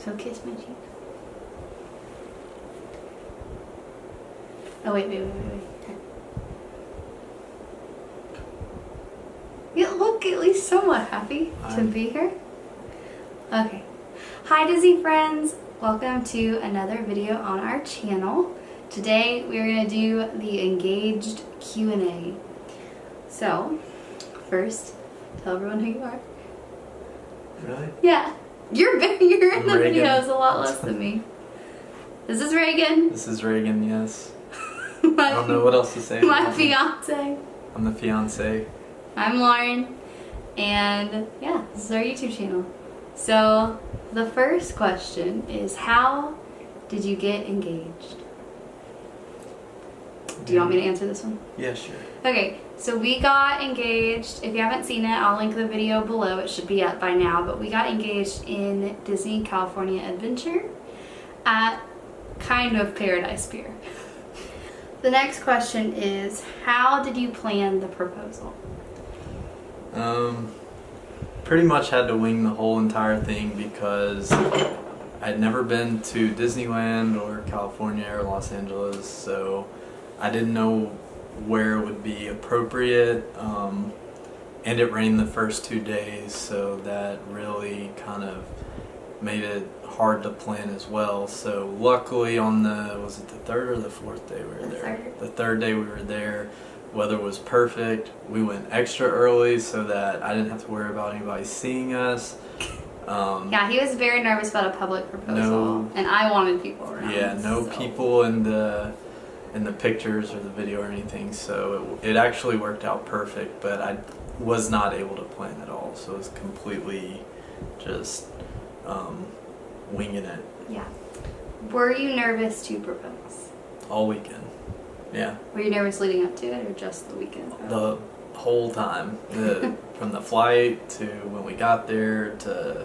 So kiss my cheek. Oh wait. You look at least somewhat happy to be here. Okay. Hi Disney friends! Welcome to another video on our channel. Today we're going to do the engaged Q&A. So, first, tell everyone who you are. Really? Yeah. You're in the Ragan. videos a lot less than me. This is Ragan. This is Ragan, yes. I don't know what else to say. My fiance. I'm the fiance. I'm Lauren. And yeah, this is our YouTube channel. So, the first question is, how did you get engaged? Do you want me to answer this one? Yeah, sure. Okay, so we got engaged. If you haven't seen it, I'll link the video below. It should be up by now. But we got engaged in Disney California Adventure at kind of Paradise Pier. The next question is, how did you plan the proposal? Pretty much had to wing the whole entire thing because I'd never been to Disneyland or California or Los Angeles, so I didn't know where it would be appropriate, and it rained the first 2 days, so that really kind of made it hard to plan as well. So luckily on the, was it the third or the fourth day we were there? The third day we were there, weather was perfect. We went extra early so that I didn't have to worry about anybody seeing us. Yeah, he was very nervous about a public proposal, and I wanted people around. Yeah, no people in the pictures or the video or anything, so it actually worked out perfect, but I was not able to plan at all, so it was completely just winging it. Yeah. Were you nervous to propose? All weekend. Yeah. Were you nervous leading up to it or just the weekend? The whole time. From the flight to when we got there to,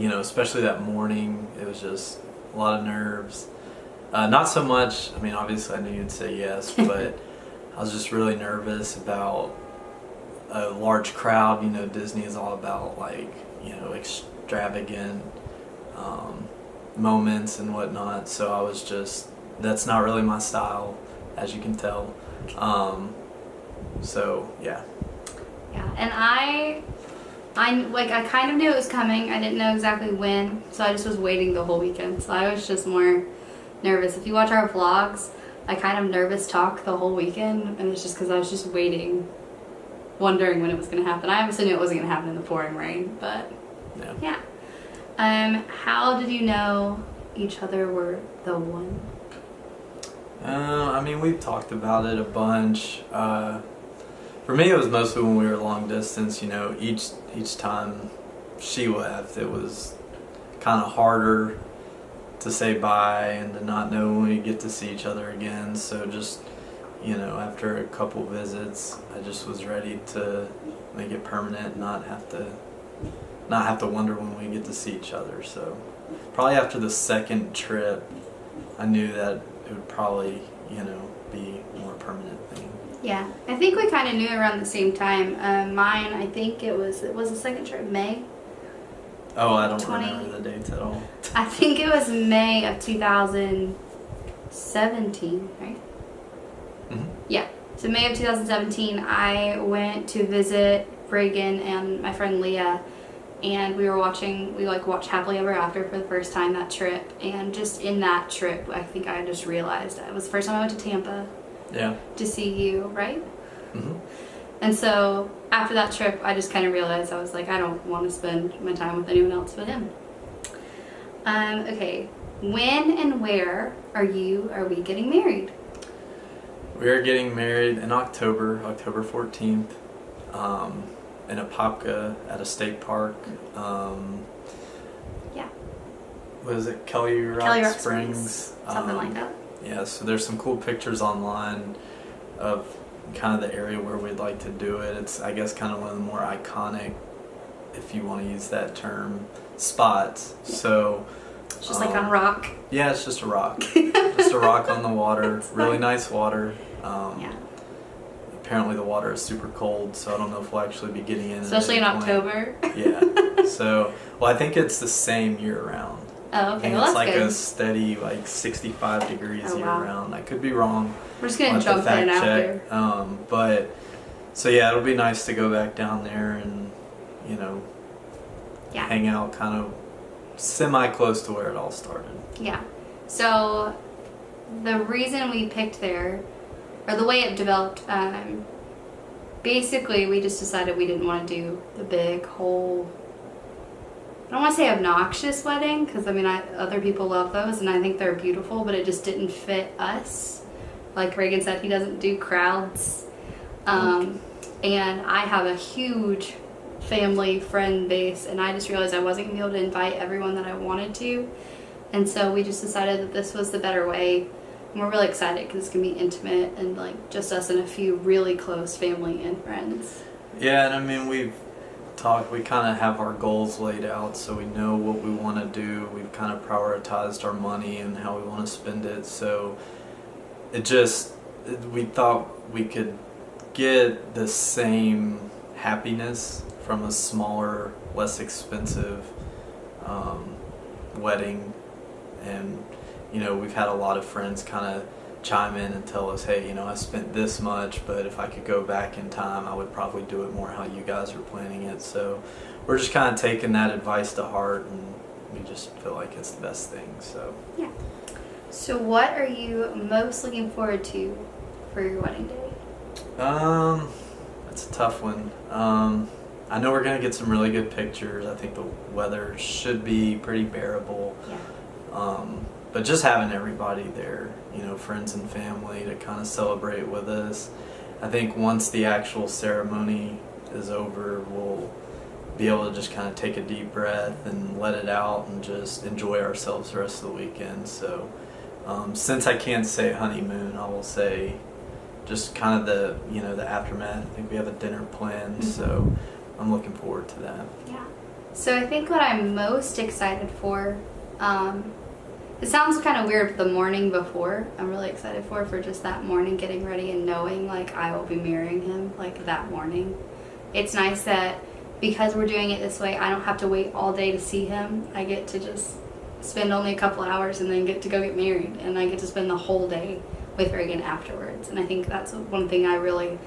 especially that morning, it was just a lot of nerves. Not so much, I mean, obviously I knew you'd say yes, but I was just really nervous about a large crowd. You know, Disney is all about, like, extravagant moments and whatnot, so I was just, that's not really my style, as you can tell. So, yeah. Yeah, and I kind of knew it was coming. I didn't know exactly when, so I just was waiting the whole weekend, so I was just more nervous. If you watch our vlogs, I kind of nervous talk the whole weekend, and it's just because I was just waiting, wondering when it was going to happen. I obviously knew it wasn't going to happen in the pouring rain, but yeah. How did you know each other were the one? I mean, we've talked about it a bunch. For me, it was mostly when we were long distance. Each time she left, it was kind of harder to say bye and to not know when we get to see each other again. So just, after a couple visits, I just was ready to make it permanent, and not have to wonder when we get to see each other. So probably after the second trip, I knew that it would probably, be a more permanent thing. Yeah, I think we kind of knew around the same time. Mine, I think it was the second trip, May. Oh, I don't remember the dates at all. I think it was May of 2017, right? Mm-hmm. Yeah. So May of 2017, I went to visit Ragan and my friend Leah, and we watched Happily Ever After for the first time that trip. And just in that trip, I think I just realized it was the first time I went to Tampa. Yeah. To see you, right? Mm-hmm. And so after that trip, I just kind of realized, I was like, I don't want to spend my time with anyone else but him. Okay, when and where are we getting married? We are getting married in October 14th, in Apopka at a state park. Yeah. What is it? Kelly Rock Springs. Something like that. Yeah, so there's some cool pictures online of kind of the area where we'd like to do it. It's, I guess, kind of one of the more iconic, if you want to use that term, spots. Yeah. So it's just like on a rock. Yeah, it's just a rock. Just a rock on the water. Really nice water. Yeah. apparently the water is super cold, so I don't know if we'll actually be getting in. Especially in October. Yeah. So, well, I think it's the same year round. Oh, okay. Well, it's that's like good. a steady 65 degrees year wow. round. I could be wrong. We're just gonna I'll have to jump in fact after. check. But so yeah, it'll be nice to go back down there and Yeah. hang out kind of semi close to where it all started. Yeah. So the reason we picked there, or the way it developed, basically we just decided we didn't want to do the big whole, I don't want to say obnoxious wedding, because I mean other people love those and I think they're beautiful, but it just didn't fit us. Like Ragan said, he doesn't do crowds. And I have a huge family friend base, and I just realized I wasn't going to be able to invite everyone that I wanted to. And so we just decided that this was the better way. And we're really excited because it's going to be intimate and like just us and a few really close family and friends. Yeah, and I mean, we kind of have our goals laid out, so we know what we want to do. We've kind of prioritized our money and how we want to spend it. So we thought we could get the same happiness from a smaller, less expensive wedding. And we've had a lot of friends kind of chime in and tell us, hey, I spent this much, but if I could go back in time, I would probably do it more how you guys are planning it. So we're just kind of taking that advice to heart, and we just feel like it's the best thing. So yeah. So what are you most looking forward to for your wedding day? That's a tough one. I know we're gonna get some really good pictures. I think the weather should be pretty bearable. Yeah. But just having everybody there, friends and family to kind of celebrate with us. I think once the actual ceremony is over, we'll be able to just kind of take a deep breath and let it out and just enjoy ourselves the rest of the weekend. So since I can't say honeymoon, I will say just kind of the aftermath. I think we have a dinner planned, so I'm looking forward to that. Yeah. So I think what I'm most excited for, it sounds kind of weird, but the morning before, I'm really excited for just that morning, getting ready and knowing like I will be marrying him like that morning. It's nice that because we're doing it this way, I don't have to wait all day to see him. I get to just spend only a couple hours and then get to go get married, and I get to spend the whole day with Ragan afterwards. And I think that's one thing I really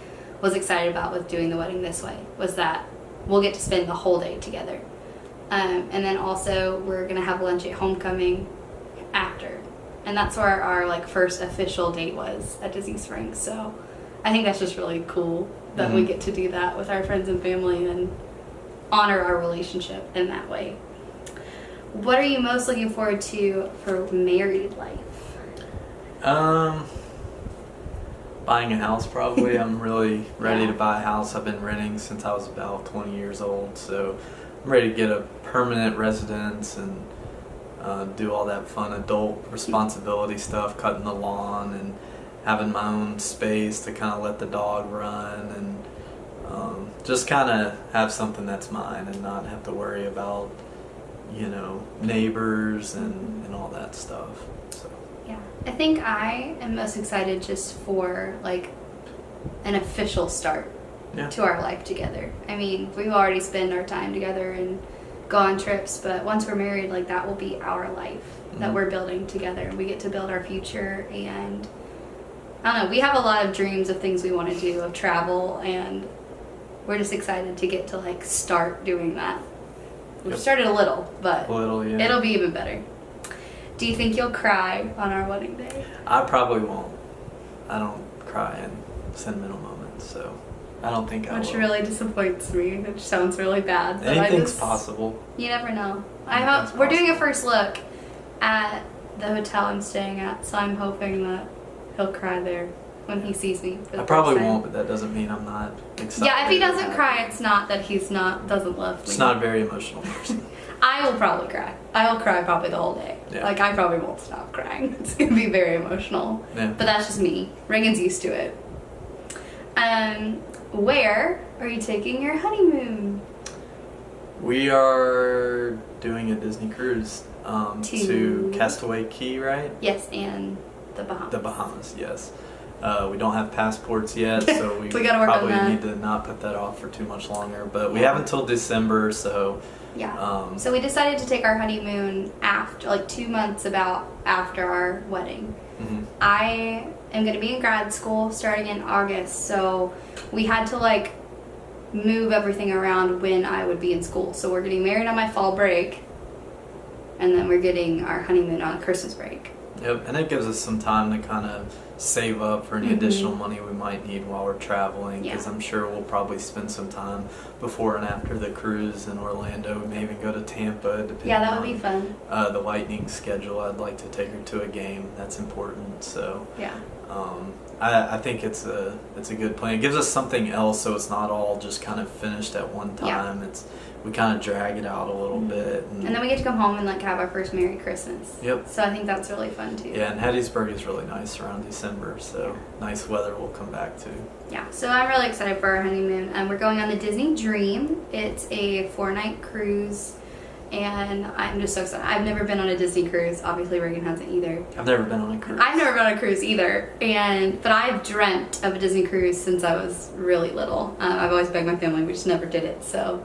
was excited about with doing the wedding this way, was that we'll get to spend the whole day together. And then also we're gonna have lunch at homecoming after, and that's where our like first official date was, at Disney Springs. So I think that's just really cool that we get to do that with our friends and family and honor our relationship in that way. What are you most looking forward to for married life? Buying a house, probably. I'm really ready to buy a house. I've been renting since I was about 20 years old, so I'm ready to get a permanent residence and do all that fun adult responsibility stuff, cutting the lawn and having my own space to kind of let the dog run, and just kind of have something that's mine and not have to worry about neighbors and all that stuff. So Yeah, I think I am most excited just for like an official start to our life together. I mean, we've already spent our time together and go on trips, but once we're married, like that will be our life that we're building together, and we get to build our future. And I don't know, we have a lot of dreams of things we want to do, of travel, and we're just excited to get to like start doing that. We've started a little, but it'll be even better. Do you think you'll cry on our wedding day? I probably won't. I don't cry in sentimental moments, so I don't think I will. Which really disappoints me. Which sounds really bad. But Anything's possible. You never know. I hope we're doing a first look at the hotel I'm staying at, so I'm hoping that he'll cry there when he sees me. For the I probably first time. won't, but that doesn't mean I'm not excited. Yeah, if he doesn't cry, it's not that doesn't love me. It's not a very emotional person. I will probably cry. I will cry probably the whole day. Yeah. Like, I probably won't stop crying. It's going to be very emotional. Yeah. But that's just me. Reagan's used to it. Where are you taking your honeymoon? We are doing a Disney cruise to Castaway Cay, right? Yes, and the Bahamas. The Bahamas, yes. We don't have passports yet, so we We gotta work on probably that. need to not put that off for too much longer. But we have until December, so Yeah. So we decided to take our honeymoon after, like 2 months after our wedding. mhm. I am going to be in grad school starting in August, so we had to like move everything around when I would be in school. So we're getting married on my fall break, and then we're getting our honeymoon on Christmas break. Yep, and it gives us some time to kind of save up for any Mhm. additional money we might need while we're traveling, because Yeah. I'm sure we'll probably spend some time before and after the cruise in Orlando. We may even go to Tampa, depending Yeah, that would on be fun. the Lightning schedule. I'd like to take her to a game. That's important. So Yeah. I think it's a good plan. It gives us something else, so it's not all just kind of finished at one Yeah. time. We kind of drag it out a little bit. And then we get to come home and like have our first Merry Christmas. Yep. So I think that's really fun too. Yeah, and Hattiesburg is really nice around December, so nice weather we'll come back to. Yeah, so I'm really excited for our honeymoon. We're going on the Disney Dream. It's a 4-night cruise, and I'm just so excited. I've never been on a Disney cruise. Obviously, Ragan hasn't either. I've never been on a cruise. I've never been on a cruise either, but I've dreamt of a Disney cruise since I was really little. I've always begged my family, we just never did it, so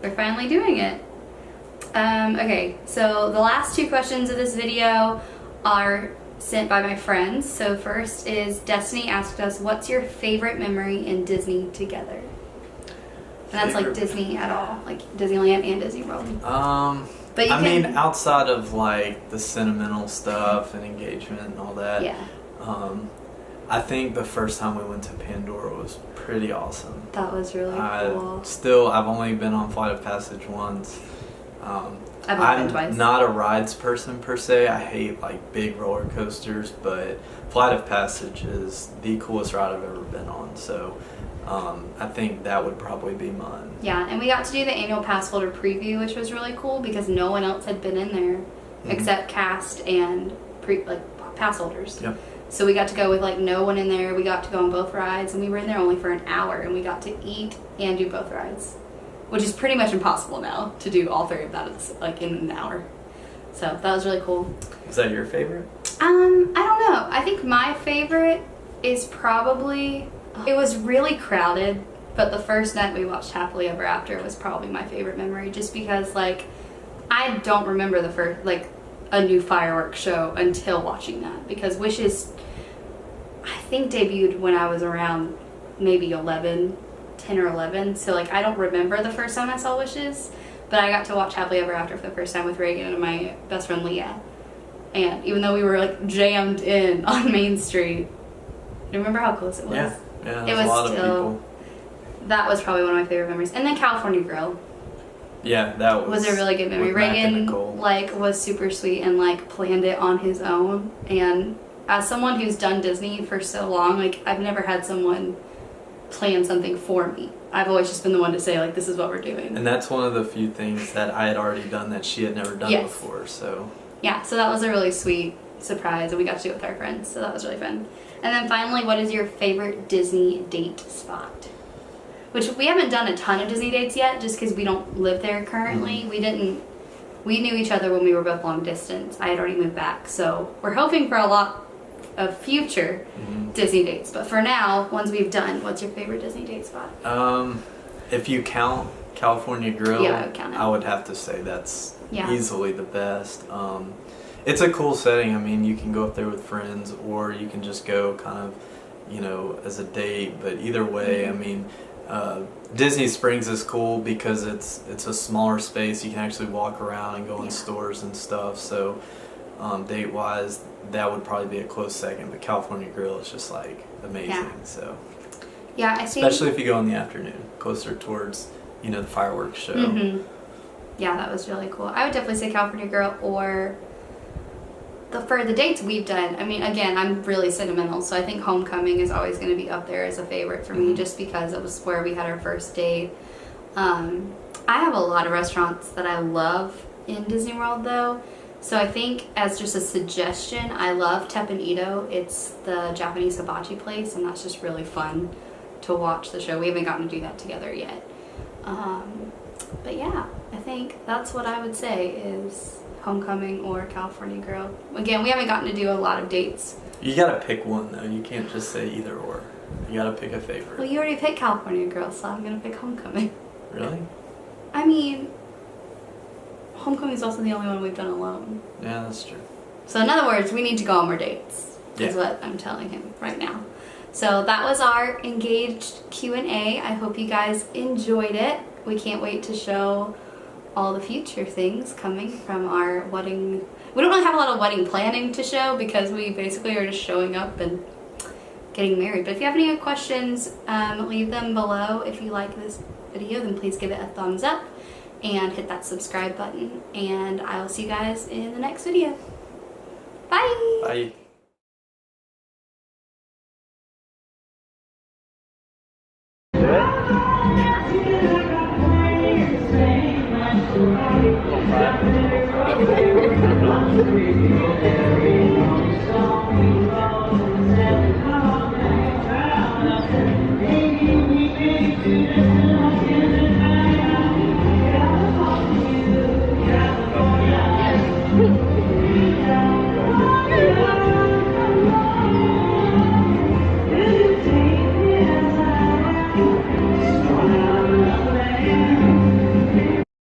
we're finally doing it. Okay, so the last 2 questions of this video are sent by my friends. So first is Destiny asked us, what's your favorite memory in Disney together? And that's like Disney at all, like Disneyland and Disney World. But I mean, outside of like the sentimental stuff and engagement and all that, yeah, I think the first time we went to Pandora was pretty awesome. that was really cool. I've only been on Flight of Passage once. I've only been twice. I'm not a rides person per se. I hate like big roller coasters, but Flight of Passage is the coolest ride I've ever been on. So I think that would probably be mine. Yeah, and we got to do the annual pass holder preview, which was really cool because no one else had been in there except cast and pass holders. Yep. So we got to go with like no one in there. We got to go on both rides, and we were in there only for an hour, and we got to eat and do both rides, which is pretty much impossible now to do all 3 of that like in an hour. So that was really cool. Is that your favorite? I don't know. I think my favorite is probably, it was really crowded, but the first night we watched Happily Ever After was probably my favorite memory, just because like I don't remember the first like a new fireworks show until watching that, because Wishes I think debuted when I was around maybe 10 or 11, so like I don't remember the first time I saw Wishes, but I got to watch Happily Ever After for the first time with Ragan and my best friend Leah. And even though we were like jammed in on Main Street, you remember how close it was? Yeah, It there's was a lot of still- people. That was probably one of my favorite memories. And then California Grill Yeah, that was a really good memory. with Mac and Nicole. Reagan like was super sweet and like planned it on his own. And as someone who's done Disney for so long, like I've never had someone plan something for me. I've always just been the one to say like, this is what we're doing. And that's one of the few things that I had already done that she had never done Yes. before. So Yeah, so that was a really sweet surprise, and we got to do it with our friends, so that was really fun. And then finally, what is your favorite Disney date spot? Which we haven't done a ton of Disney dates yet, just because we don't live there currently. We knew each other when we were both long distance. I had already moved back, so we're hoping for a lot of future Disney dates. But for now, ones we've done, what's your favorite Disney date spot? if you count California Grill, Yeah, I would count it. I would have to say that's Yeah. easily the best. It's a cool setting. I mean, you can go up there with friends, or you can just go kind of, as a date. But either way, I mean, Disney Springs is cool because it's a smaller space. You can actually walk around and go in stores and stuff. So date wise, that would probably be a close second. But California Grill is just like amazing. Yeah. So Yeah, I think. especially if you go in the afternoon, closer towards the fireworks show. Mm-hmm. Yeah, that was really cool. I would definitely say California Girl, or for the dates we've done. I mean, again, I'm really sentimental, so I think Homecoming is always going to be up there as a favorite for me, just because it was where we had our first date. I have a lot of restaurants that I love in Disney World, though. So I think, as just a suggestion, I love Teppan-Edo. It's the Japanese hibachi place, and that's just really fun to watch the show. We haven't gotten to do that together yet. But yeah, I think that's what I would say is homecoming or California girl. Again, we haven't gotten to do a lot of dates. You gotta pick one though. You can't just say either or. You gotta pick a favorite. Well, you already picked California girl, so I'm gonna pick homecoming. Really? I mean, homecoming is also the only one we've done alone. Yeah, that's true. So in other words, we need to go on more dates. Yeah. Is what I'm telling him right now. So that was our engaged Q&A. I hope you guys enjoyed it. We can't wait to show all the future things coming from our wedding. We don't really have a lot of wedding planning to show because we basically are just showing up and getting married. But if you have any questions, leave them below. If you like this video, then please give it a thumbs up and hit that subscribe button. And I will see you guys in the next video. Bye! Bye.